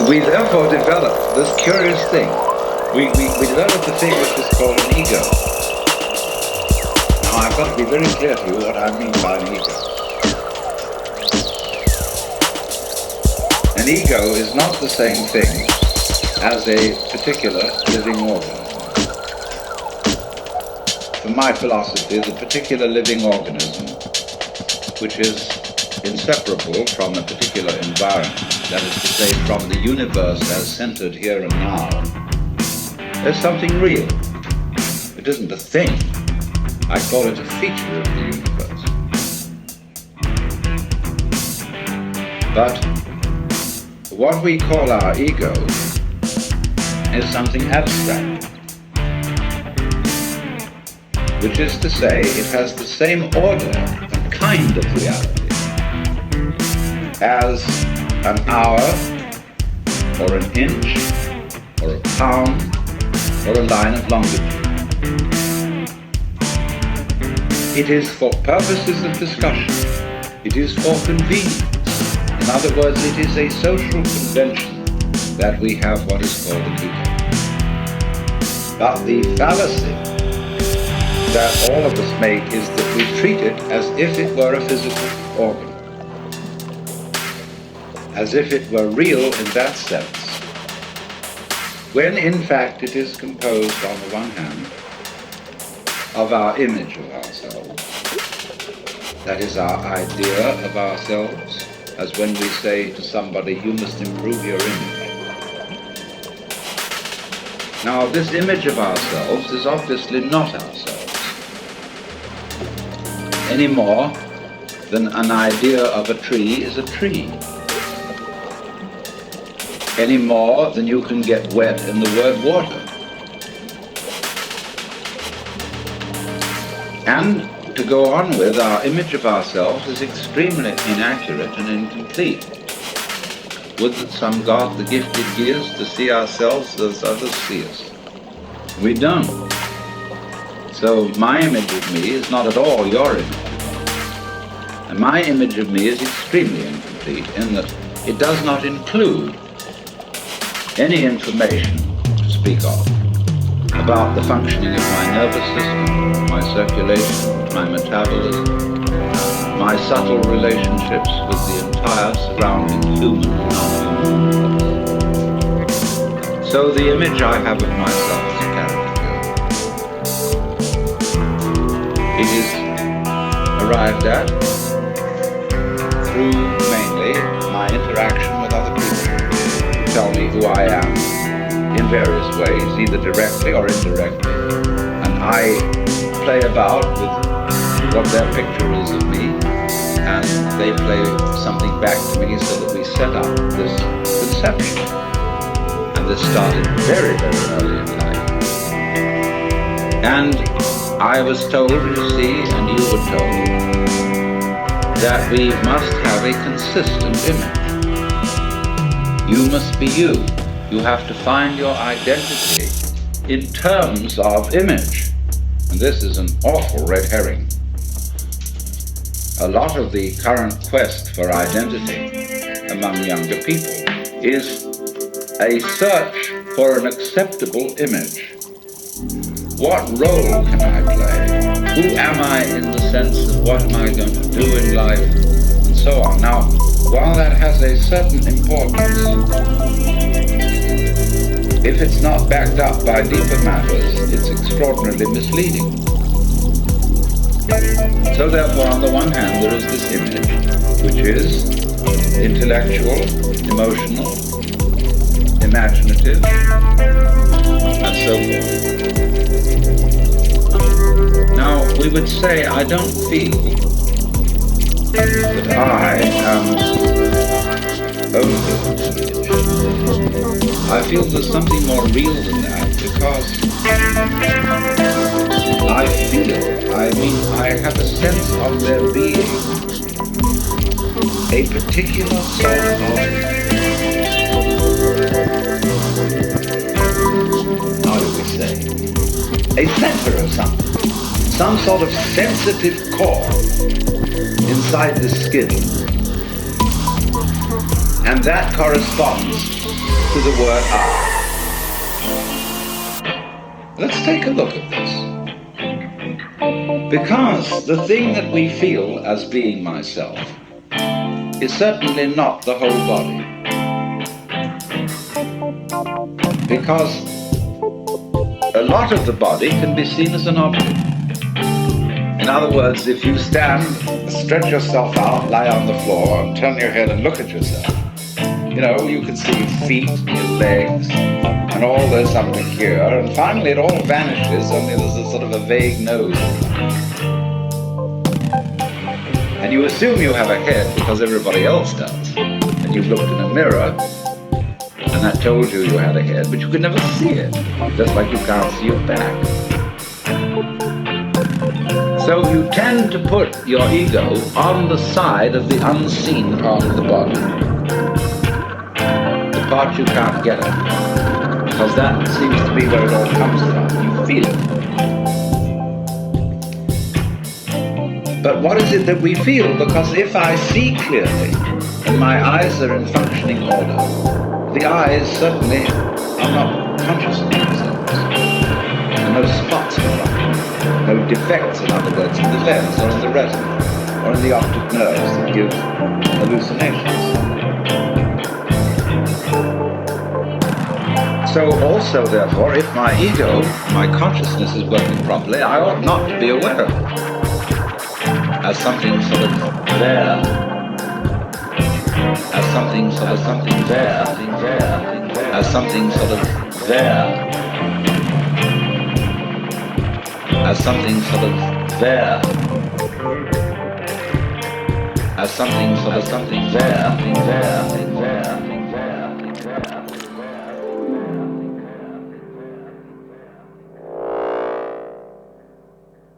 We therefore developed this curious thing. We developed a thing which is called an ego. Now I've got to be very clear to you what I mean by an ego. An ego is not the same thing as a particular living organism. From my philosophy, the particular living organism, which is inseparable from a particular environment, that is to say, from the universe as centered here and now, is something real. It isn't a thing. I call it a feature of the universe. But what we call our ego is something abstract, which is to say, it has the same order and kind of reality as an hour, or an inch, or a pound, or a line of longitude. It is for purposes of discussion. It is for convenience. In other words, it is a social convention that we have what is called an ego. But the fallacy that all of us make is that we treat it as if it were a physical organ, as if it were real in that sense, when in fact it is composed, on the one hand, of our image of ourselves. That is our idea of ourselves, as when we say to somebody, you must improve your image. Now, this image of ourselves is obviously not ourselves, any more than an idea of a tree is a tree, any more than you can get wet in the word water. And to go on with, our image of ourselves is extremely inaccurate and incomplete. Would that some God the gifted ears to see ourselves as others see us. We don't. So my image of me is not at all your image. And my image of me is extremely incomplete in that it does not include any information to speak of about the functioning of my nervous system, my circulation, my metabolism, my subtle relationships with the entire surrounding human and non-human universe. So the image I have of myself is a caricature. It is arrived at through mainly my interaction with other people who tell me who I am in various ways, either directly or indirectly. And I play about with what their picture is of me, and they play something back to me so that we set up this conception. And this started very, very early in life. And I was told, you see, and you were told, that we must have a consistent image. You must be you. You have to find your identity in terms of image. And this is an awful red herring. A lot of the current quest for identity among younger people is a search for an acceptable image. What role can I play? Who am I in the sense of what am I going to do in life? And so on. Now, while that has a certain importance, if it's not backed up by deeper matters, it's extraordinarily misleading. So therefore, on the one hand, there is this image, which is intellectual, emotional, imaginative, and so forth. Now, we would say, I don't feel that I am only this image. I feel there's something more real than that, because I have a sense of there being a particular sort of, how do we say, a center of something. Some sort of sensitive core inside the skin. And that corresponds to the word I. Let's take a look at this. Because the thing that we feel as being myself is certainly not the whole body. Because a lot of the body can be seen as an object. In other words, if you stand, stretch yourself out, lie on the floor, and turn your head and look at yourself, you can see feet, your legs, and all this up to here, and finally it all vanishes, only there's a sort of a vague nose. And you assume you have a head because everybody else does. And you've looked in a mirror, and that told you you had a head, but you could never see it, just like you can't see your back. So you tend to put your ego on the side of the unseen part of the body, the part you can't get at, because that seems to be where it all comes from. You feel it. But what is it that we feel? Because if I see clearly and my eyes are in functioning order, the eyes certainly are not conscious of themselves. There are no spots in them, no defects, in other words, in the lens or in the retina or in the optic nerves that give hallucinations. So also, therefore, if my ego, my consciousness is working properly, I ought not to be aware of it as something sort of there, as something sort of something there, as something sort of there, as something sort of there, as something sort of something there,